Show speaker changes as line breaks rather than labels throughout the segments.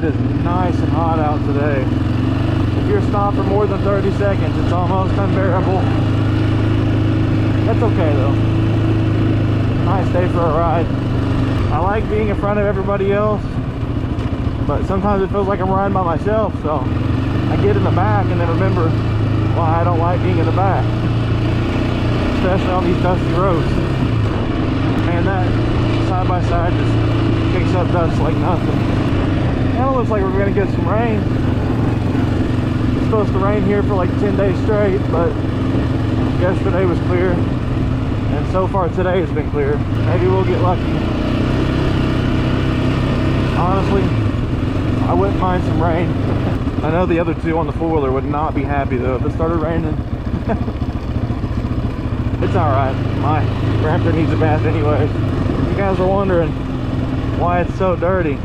It is nice and hot out today. If you're stopped for more than 30 seconds, it's almost unbearable. That's okay though. Nice day for a ride. I like being in front of everybody else, but sometimes it feels like I'm riding by myself, so I get in the back and then remember why I don't like being in the back, especially on these dusty roads. Man, that side by side just kicks up dust like nothing. Now it looks like we're gonna get some rain. It's supposed to rain here for like 10 days straight, but yesterday was clear, and so far today has been clear. Maybe we'll get lucky. Honestly, I wouldn't mind some rain. I know the other two on the four-wheeler would not be happy though if it started raining. It's alright. My Raptor needs a bath anyways. You guys are wondering why it's so dirty.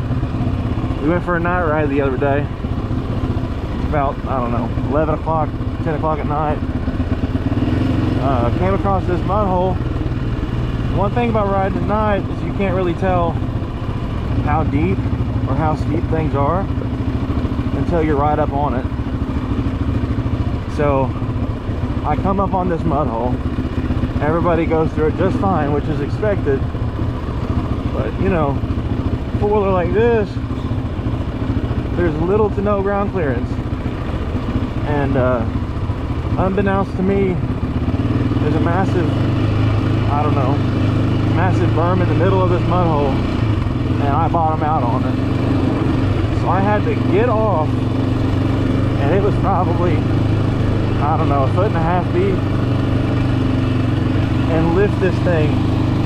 We went for a night ride the other day. About, I don't know, 11 o'clock, 10 o'clock at night. Came across this mud hole. One thing about riding at night is you can't really tell how deep or how steep things are until you're right up on it. So I come up on this mud hole. Everybody goes through it just fine, which is expected. But you know, four-wheeler like this, there's little to no ground clearance. And unbeknownst to me, there's a massive, I don't know, massive berm in the middle of this mud hole, and I bottom out on it. So I had to get off, and it was probably, I don't know, 1.5 feet deep, and lift this thing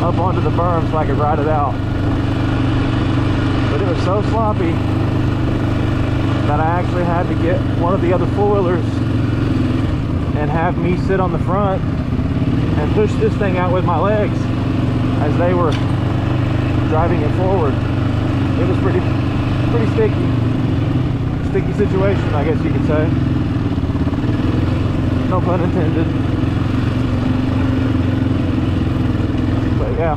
up onto the berm so I could ride it out. But it was so sloppy that I actually had to get one of the other four-wheelers and have me sit on the front and push this thing out with my legs as they were driving it forward. It was pretty sticky situation, I guess you could say. No pun intended. But yeah,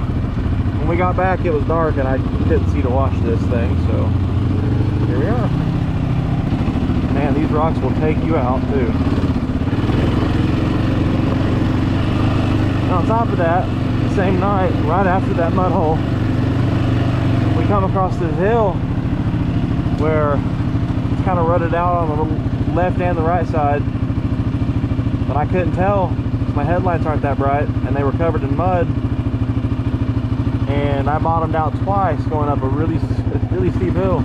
when we got back it was dark and I didn't see to wash this thing, so here we are. Man, these rocks will take you out too. And on top of that, the same night, right after that mud hole, we come across this hill where it's kind of rutted out on the left and the right side, but I couldn't tell because my headlights aren't that bright and they were covered in mud, and I bottomed out twice going up a really steep hill.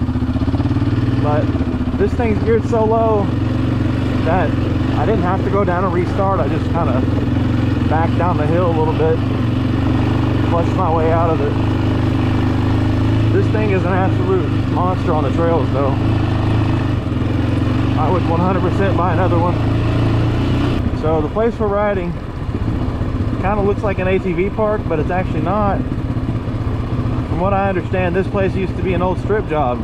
But this thing's geared so low that I didn't have to go down and restart. I just kind of backed down the hill a little bit, clutched my way out of it. This thing is an absolute monster on the trails though. I would 100% buy another one. So the place we're riding kind of looks like an ATV park, but it's actually not. From what I understand, this place used to be an old strip job,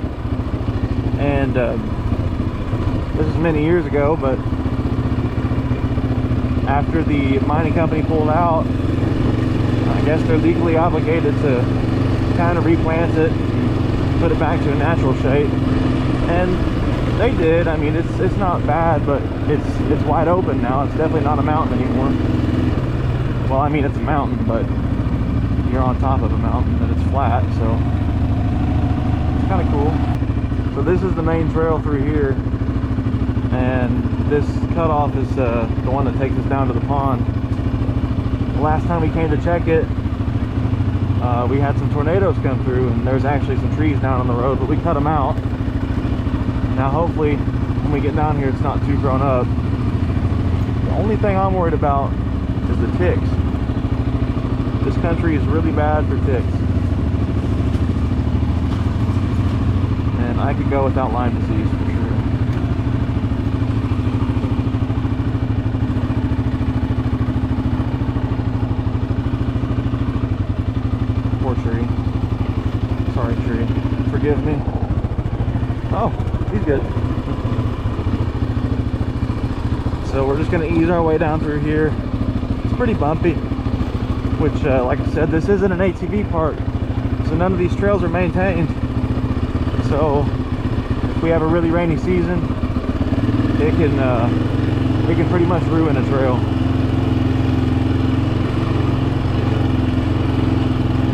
and this is many years ago, but after the mining company pulled out, I guess they're legally obligated to kind of replant it, put it back to a natural shape, and they did. I mean, it's not bad, but it's wide open now. It's definitely not a mountain anymore. Well, I mean, it's a mountain, but you're on top of a mountain and it's flat, so it's kind of cool. So this is the main trail through here, and this cutoff is the one that takes us down to the pond. The last time we came to check it, we had some tornadoes come through, and there's actually some trees down on the road, but we cut them out. Now hopefully when we get down here it's not too grown up. The only thing I'm worried about is the ticks. This country is really bad for ticks, and I could go without Lyme disease for sure. Poor tree. Sorry tree, forgive me. Oh, he's good. So we're just going to ease our way down through here. It's pretty bumpy, which like I said, this isn't an ATV park, so none of these trails are maintained. So if we have a really rainy season, it can pretty much ruin a trail.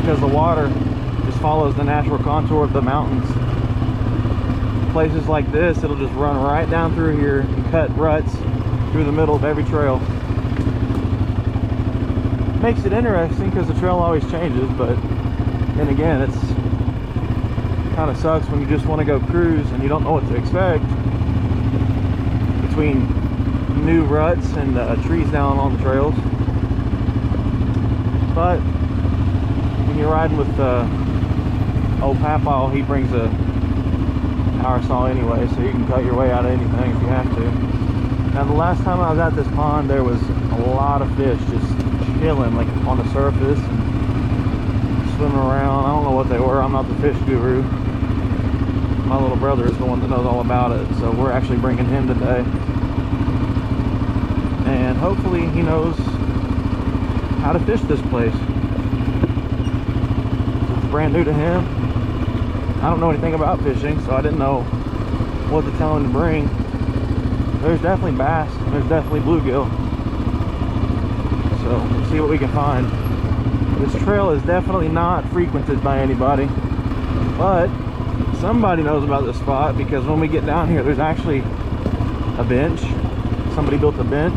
Because the water just follows the natural contour of the mountains. Places like this, it'll just run right down through here and cut ruts through the middle of every trail. Makes it interesting because the trail always changes, but then again, it's kind of sucks when you just want to go cruise and you don't know what to expect between new ruts and trees down on the trails. But when you're riding with old Papa, he brings a power saw anyway, so you can cut your way out of anything if you have to. Now, the last time I was at this pond, there was a lot of fish just chilling, like on the surface and swimming around. I don't know what they were. I'm not the fish guru. My little brother is the one that knows all about it, so we're actually bringing him today. And hopefully he knows how to fish this place. It's brand new to him. I don't know anything about fishing, so I didn't know what to tell him to bring. There's definitely bass, and there's definitely bluegill. So we'll see what we can find. This trail is definitely not frequented by anybody, but somebody knows about this spot, because when we get down here, there's actually a bench. Somebody built a bench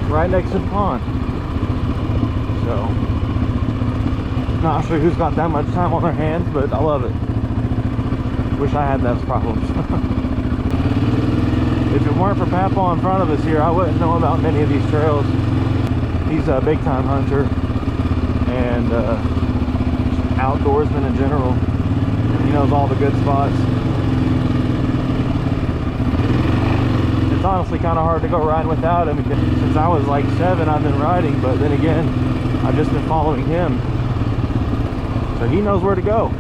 right next to the pond. So not sure who's got that much time on their hands, but I love it. Wish I had those problems. If it weren't for Papa in front of us here, I wouldn't know about many of these trails. He's a big time hunter and outdoorsman in general. He knows all the good spots. It's honestly kind of hard to go riding without him, because since I was like 7, I've been riding, but then again, I've just been following him. So he knows where to go.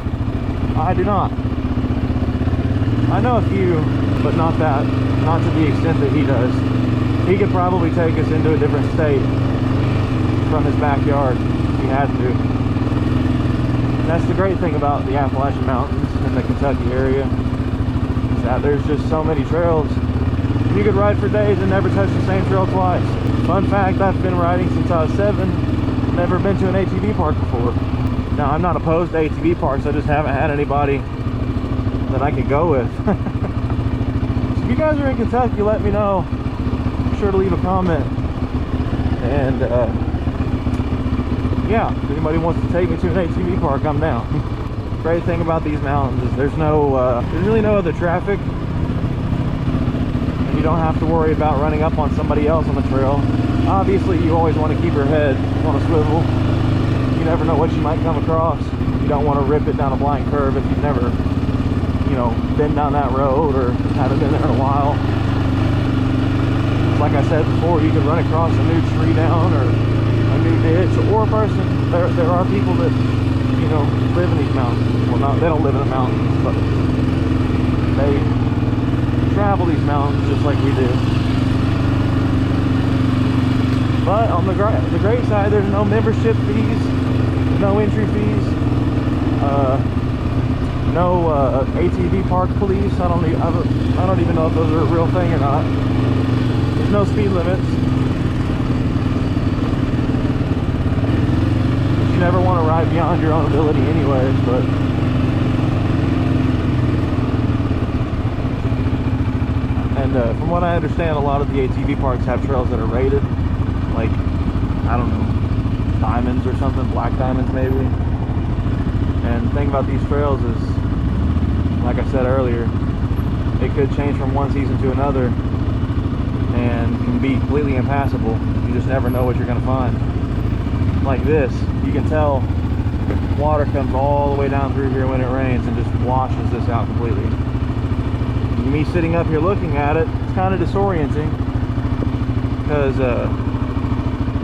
I do not. I know a few, but not to the extent that he does. He could probably take us into a different state from his backyard if he had to. And that's the great thing about the Appalachian Mountains and the Kentucky area, is that there's just so many trails. You could ride for days and never touch the same trail twice. Fun fact, I've been riding since I was 7, never been to an ATV park before. Now, I'm not opposed to ATV parks, I just haven't had anybody that I could go with. So if you guys are in Kentucky, let me know. Be sure to leave a comment. And yeah, if anybody wants to take me to an ATV park, I'm down. Great thing about these mountains is there's really no other traffic, and you don't have to worry about running up on somebody else on the trail. Obviously, you always want to keep your head on a swivel. You never know what you might come across. You don't want to rip it down a blind curve if you've never, been down that road or haven't been there in a while. Like I said before, you could run across a new tree down or a new ditch or a person. There are people that, live in these mountains. Well, they don't live in the mountains, but they travel these mountains just like we do. But on the great side, there's no membership fees, no entry fees, no ATV park police. I don't even know if those are a real thing or not. There's no speed limits. You never want to ride beyond your own ability anyways, but from what I understand, a lot of the ATV parks have trails that are rated, like, I don't know, diamonds or something, black diamonds maybe. And the thing about these trails is, like I said earlier, it could change from one season to another and can be completely impassable. You just never know what you're going to find. Like this, you can tell water comes all the way down through here when it rains and just washes this out completely. Me sitting up here looking at it, it's kind of disorienting because the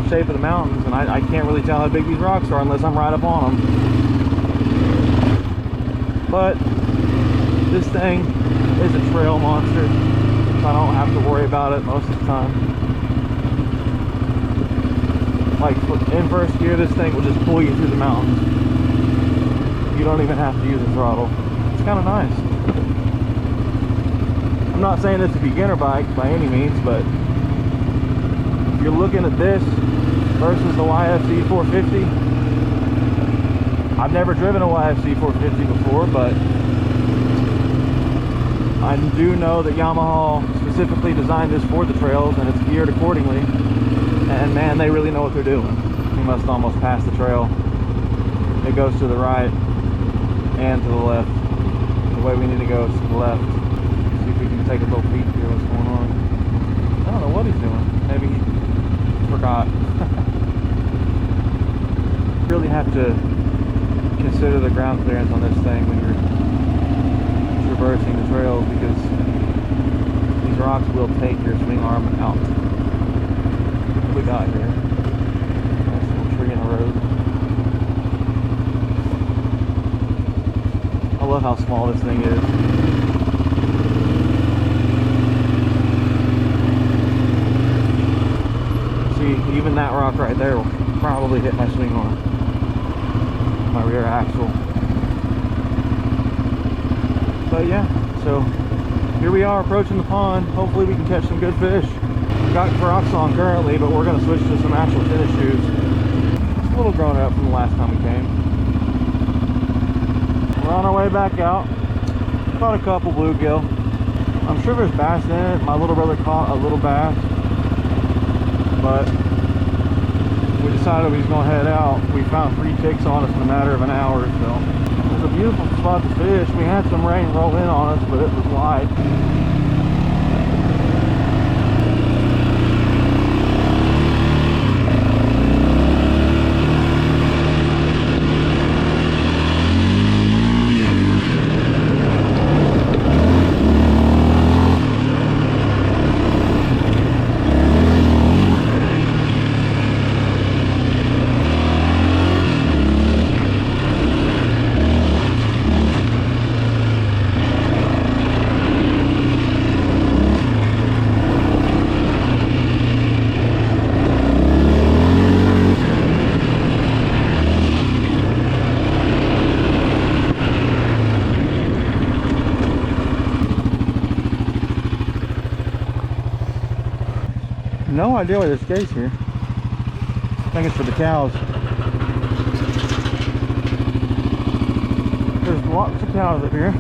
shape of the mountains, and I can't really tell how big these rocks are unless I'm right up on them. But this thing is a trail monster, so I don't have to worry about it most of the time. Like in first gear, this thing will just pull you through the mountains. You don't even have to use a throttle. It's kind of nice. I'm not saying it's a beginner bike by any means, but if you're looking at this versus the YFZ 450, I've never driven a YFZ 450 before, but I do know that Yamaha specifically designed this for the trails and it's geared accordingly, and man, they really know what they're doing. We must almost pass the trail. It goes to the right and to the left. The way we need to go is to the left. See if we can take a little peek here what's going on. I don't know what he's doing. Maybe he forgot. Really have to consider the ground clearance on this thing when you're traversing the trails, because these rocks will take your swing arm out. What we got here? Nice little tree in the road. I love how small this thing is. See, even that rock right there will probably hit my swing arm, my rear axle. But yeah, so here we are approaching the pond. Hopefully we can catch some good fish. We've got Crocs on currently, but we're going to switch to some actual tennis shoes. It's a little grown up from the last time we came. We're on our way back out. Caught a couple bluegill. I'm sure there's bass in it. My little brother caught a little bass, but we decided we was going to head out. We found 3 ticks on us in a matter of an hour or so. It was a beautiful spot to fish. We had some rain roll in on us, but it was light. No idea why there's gates here. I think it's for the cows. There's lots of cows up here.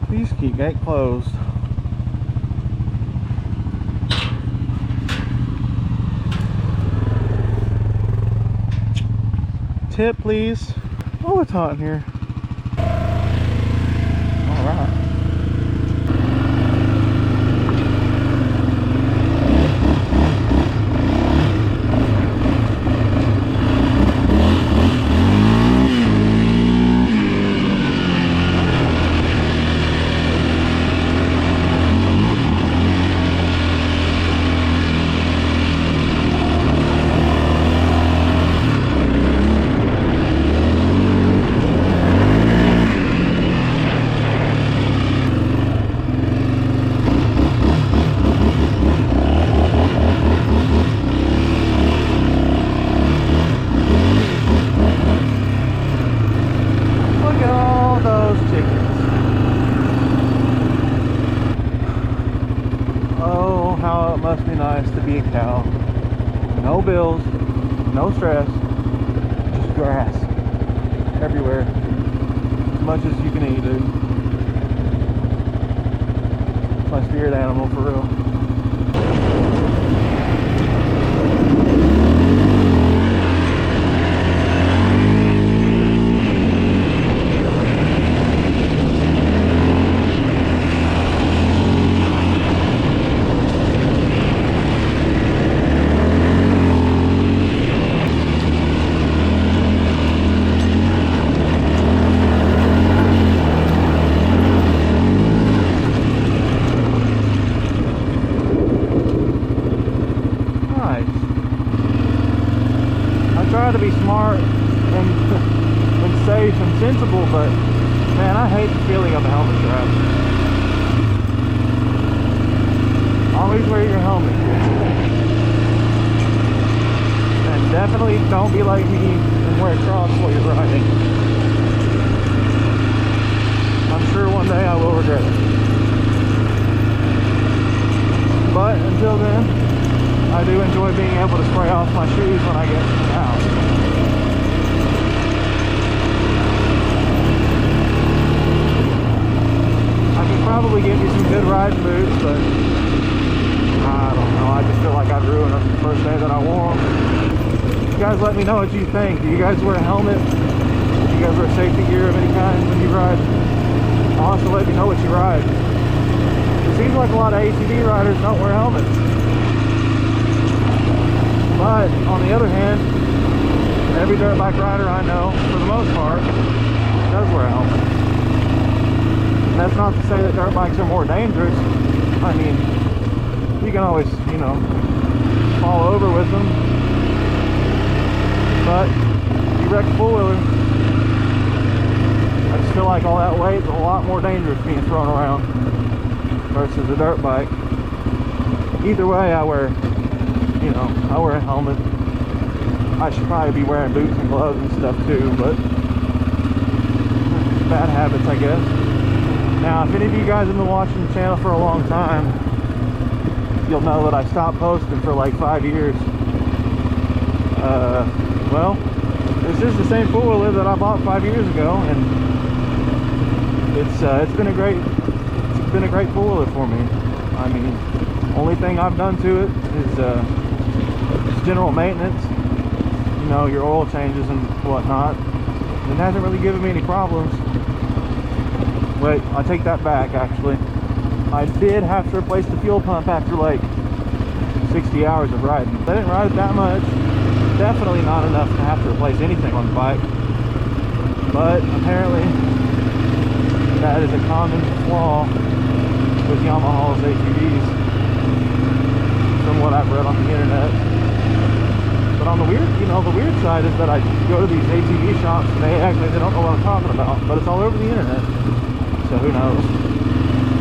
Please keep gate closed. Tip, please. Oh, it's hot in here. All right. Must be nice to be a cow. No bills, no stress, just grass everywhere, as much as you can eat, dude. It's my spirit animal for real. To be smart and safe and sensible, but man, I hate the feeling of a helmet strap. Always wear your helmet, and definitely don't be like me and wear Crocs while you're riding. regret it. But until then, I do enjoy being able to spray off my shoes when I get to the house. I could probably give you some good riding boots, but I don't know. I just feel like I'd ruin them the first day that I wore them. You guys let me know what you think. Do you guys wear a helmet? Do you guys wear safety gear of any kind when you ride? Also, let me know what you ride. It seems like a lot of ATV riders don't wear helmets. But on the other hand, every dirt bike rider I know, for the most part, does wear a helmet. And that's not to say that dirt bikes are more dangerous. I mean, you can always, you know, fall over with them. But you wreck a four-wheeler, I just feel like all that weight is a lot more dangerous being thrown around versus a dirt bike. Either way, I wear a helmet. I should probably be wearing boots and gloves and stuff too, but bad habits, I guess. Now, if any of you guys have been watching the channel for a long time, you'll know that I stopped posting for like 5 years. Well, this is the same four-wheeler that I bought 5 years ago, and it's been a great four-wheeler for me. I mean, only thing I've done to it is general maintenance, you know, your oil changes and whatnot. It hasn't really given me any problems. Wait, I take that back, actually. I did have to replace the fuel pump after like 60 hours of riding. I didn't ride it that much. Definitely not enough to have to replace anything on the bike. But apparently that is a common flaw with Yamaha's ATVs, from what I've read on the internet. But on the weird side is that I go to these ATV shops and they don't know what I'm talking about, but it's all over the internet. So who knows?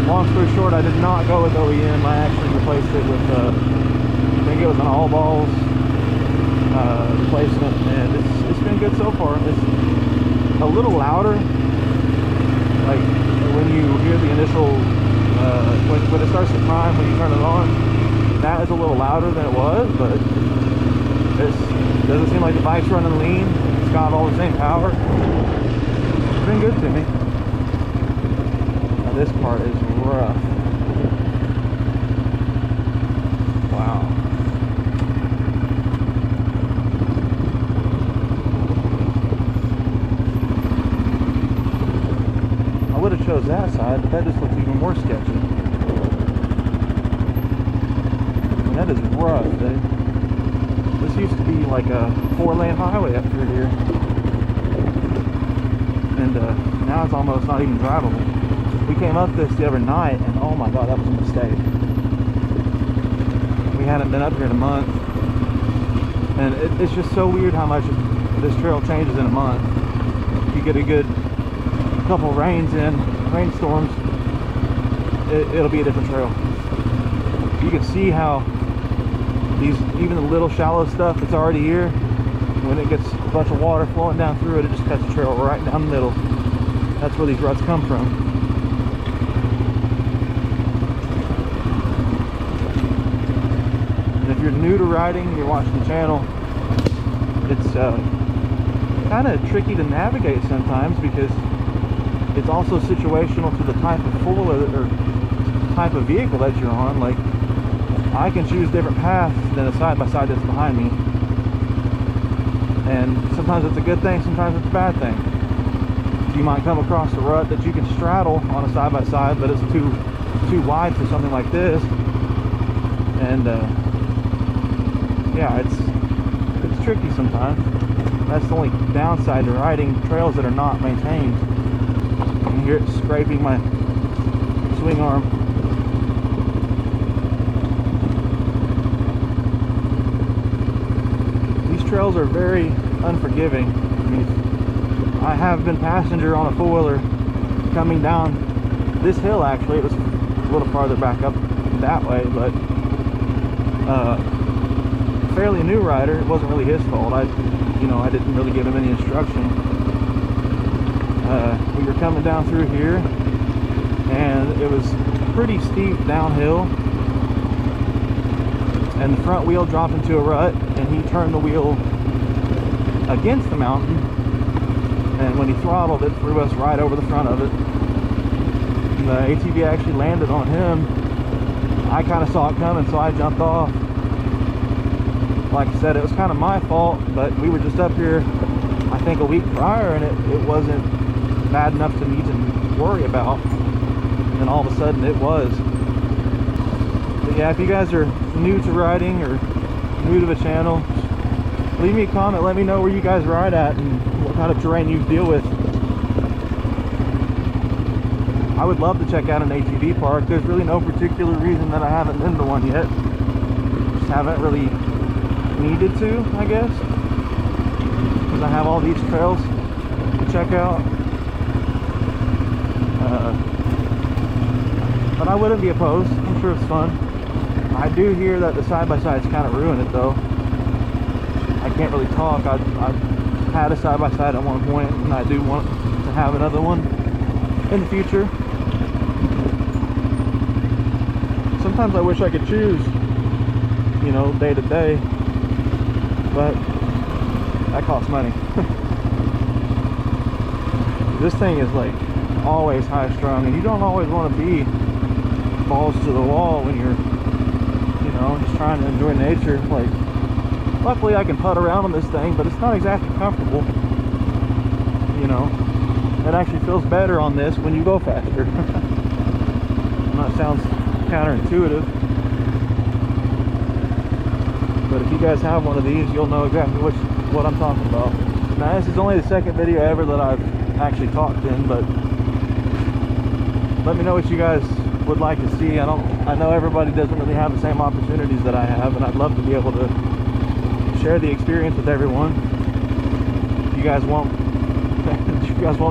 Long story short, I did not go with OEM. I actually replaced it with, I think it was an all balls replacement, and it's been good so far. It's a little louder, like when you hear the initial, when it starts to prime, when you turn it on, that is a little louder than it was, but this doesn't seem like the bike's running lean. It's got all the same power. It's been good to me. Now this part is rough. Wow. I would have chose that side, but that just looks even more sketchy. And that is rough, dude. This used to be like a 4-lane highway up through here, and now it's almost not even drivable. We came up this the other night, and oh my god, that was a mistake. We hadn't been up here in a month, and it's just so weird how much this trail changes in a month. You get a good couple rainstorms, it'll be a different trail. You can see how even the little shallow stuff that's already here, when it gets a bunch of water flowing down through it, it just cuts the trail right down the middle. That's where these ruts come from. And if you're new to riding, you're watching the channel, it's kind of tricky to navigate sometimes, because it's also situational to the type of four-wheeler or type of vehicle that you're on. Like, I can choose different paths than a side-by-side that's behind me, and sometimes it's a good thing, sometimes it's a bad thing. You might come across a rut that you can straddle on a side-by-side, but it's too wide for something like this. And yeah, it's tricky sometimes. That's the only downside to riding trails that are not maintained. You can hear it scraping my swing arm. Trails are very unforgiving. I mean, I have been passenger on a four-wheeler coming down this hill. Actually, it was a little farther back up that way, but fairly new rider. It wasn't really his fault. I didn't really give him any instruction. We were coming down through here, and it was pretty steep downhill, and the front wheel dropped into a rut, and he turned the wheel against the mountain, and when he throttled, it threw us right over the front of it. And the ATV actually landed on him. I kind of saw it coming, so I jumped off. Like I said, it was kind of my fault, but we were just up here, I think, a week prior, and it wasn't bad enough to me to worry about. And all of a sudden it was. But yeah, if you guys are new to riding or new to the channel, leave me a comment, let me know where you guys ride at and what kind of terrain you deal with. I would love to check out an ATV park. There's really no particular reason that I haven't been to one yet. Just haven't really needed to, I guess, because I have all these trails to check out. But I wouldn't be opposed. I'm sure it's fun. I do hear that the side-by-sides kind of ruin it, though. I can't really talk. I had a side-by-side at one point, and I do want to have another one in the future. Sometimes I wish I could choose, you know, day to day, but that costs money. This thing is like always high strung, and you don't always want to be balls to the wall when you're, you know, just trying to enjoy nature. Like, luckily I can putt around on this thing, but it's not exactly comfortable, you know. It actually feels better on this when you go faster. And that sounds counterintuitive, but if you guys have one of these, you'll know exactly what I'm talking about. Now, this is only the second video ever that I've actually talked in, but let me know what you guys would like to see. I know everybody doesn't really have the same opportunities that I have, and I'd love to be able to share the experience with everyone. Do you guys want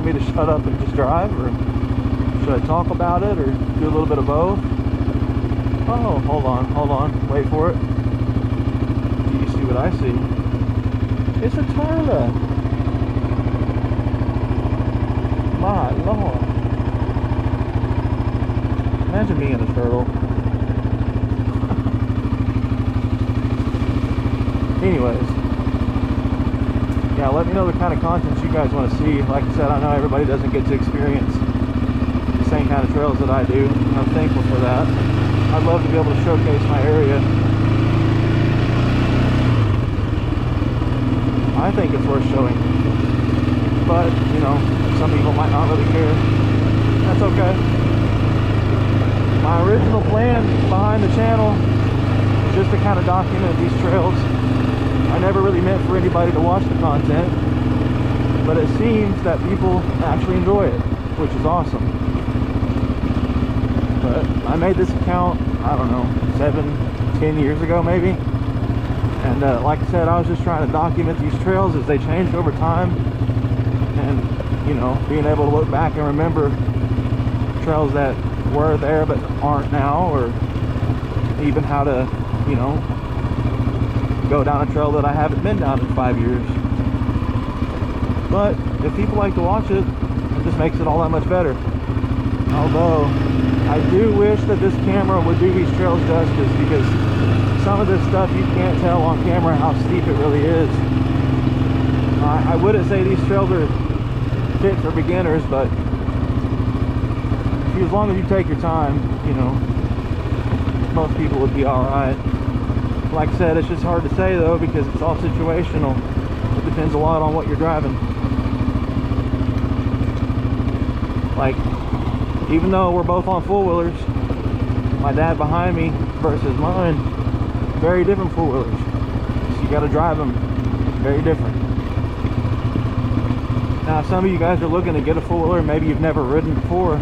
me to shut up and just drive, or should I talk about it, or do a little bit of both? Oh, hold on, wait for it. Do you see what I see? It's a turtle. My lord. Imagine being a turtle. Anyways, yeah, let me know the kind of content you guys want to see. Like I said, I know everybody doesn't get to experience the same kind of trails that I do, and I'm thankful for that. I'd love to be able to showcase my area. I think it's worth showing, but you know, some people might not really care. That's okay. My original plan behind the channel is just to kind of document these trails. I never really meant for anybody to watch the content, but it seems that people actually enjoy it, which is awesome. But I made this account, I don't know, 7-10 years ago maybe, and like I said, I was just trying to document these trails as they changed over time, and you know, being able to look back and remember trails that were there but aren't now, or even how to, you know, go down a trail that I haven't been down in 5 years. But if people like to watch it, it just makes it all that much better. Although I do wish that this camera would do these trails justice, because some of this stuff you can't tell on camera how steep it really is. I wouldn't say these trails are fit for beginners, but as long as you take your time, you know, most people would be alright. Like I said, it's just hard to say though, because it's all situational. It depends a lot on what you're driving. Like, even though we're both on four-wheelers, my dad behind me versus mine, very different four-wheelers. So you got to drive them very different. Now, if some of you guys are looking to get a four-wheeler, maybe you've never ridden before,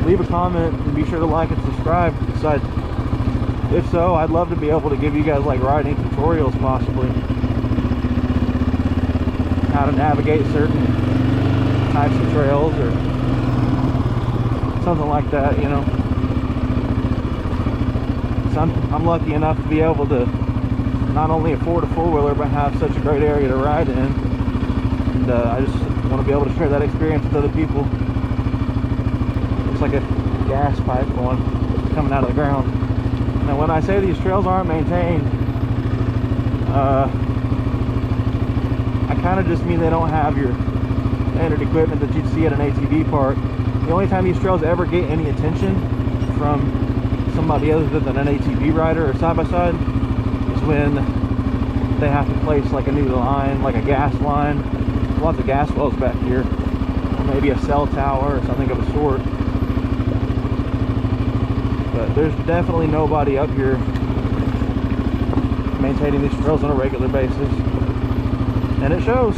leave a comment and be sure to like and subscribe. If so, I'd love to be able to give you guys like riding tutorials, possibly how to navigate certain types of trails or something like that, you know. So I'm lucky enough to be able to not only afford a four-wheeler, but have such a great area to ride in, and I just want to be able to share that experience with other people. looks like a gas pipe coming out of the ground. Now when I say these trails aren't maintained, I kind of just mean they don't have your standard equipment that you'd see at an ATV park. The only time these trails ever get any attention from somebody other than an ATV rider or side-by-side is when they have to place like a new line, like a gas line. Lots of gas wells back here, or maybe a cell tower or something of a sort. But there's definitely nobody up here maintaining these trails on a regular basis, and it shows.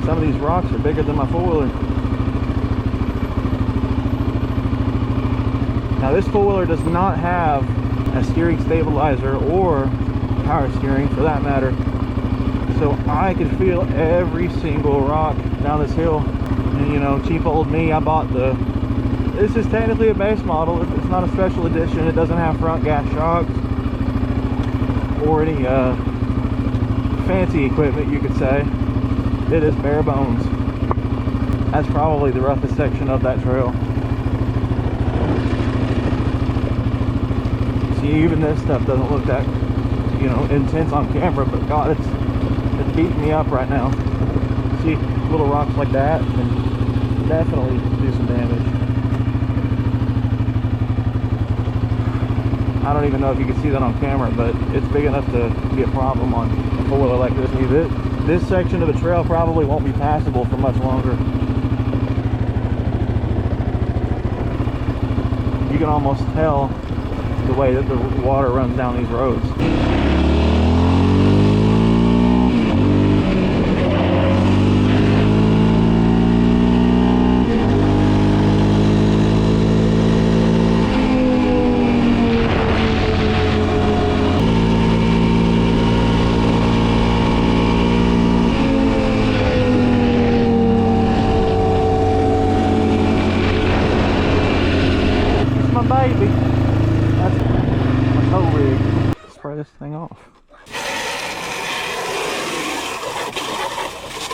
Some of these rocks are bigger than my four-wheeler. Now this four-wheeler does not have a steering stabilizer or power steering for that matter, so I could feel every single rock down this hill. And you know, cheap old me, I bought this is technically a base model. It's not a special edition. It doesn't have front gas shocks or any fancy equipment, you could say. It is bare bones. That's probably the roughest section of that trail. See, even this stuff doesn't look that, you know, intense on camera, but God, it's beating me up right now. See, little rocks like that can definitely do some damage. I don't even know if you can see that on camera, but it's big enough to be a problem on a four-wheeler like this. This section of the trail probably won't be passable for much longer. You can almost tell the way that the water runs down these roads. Baby, that's my tow rig. Spray this thing off.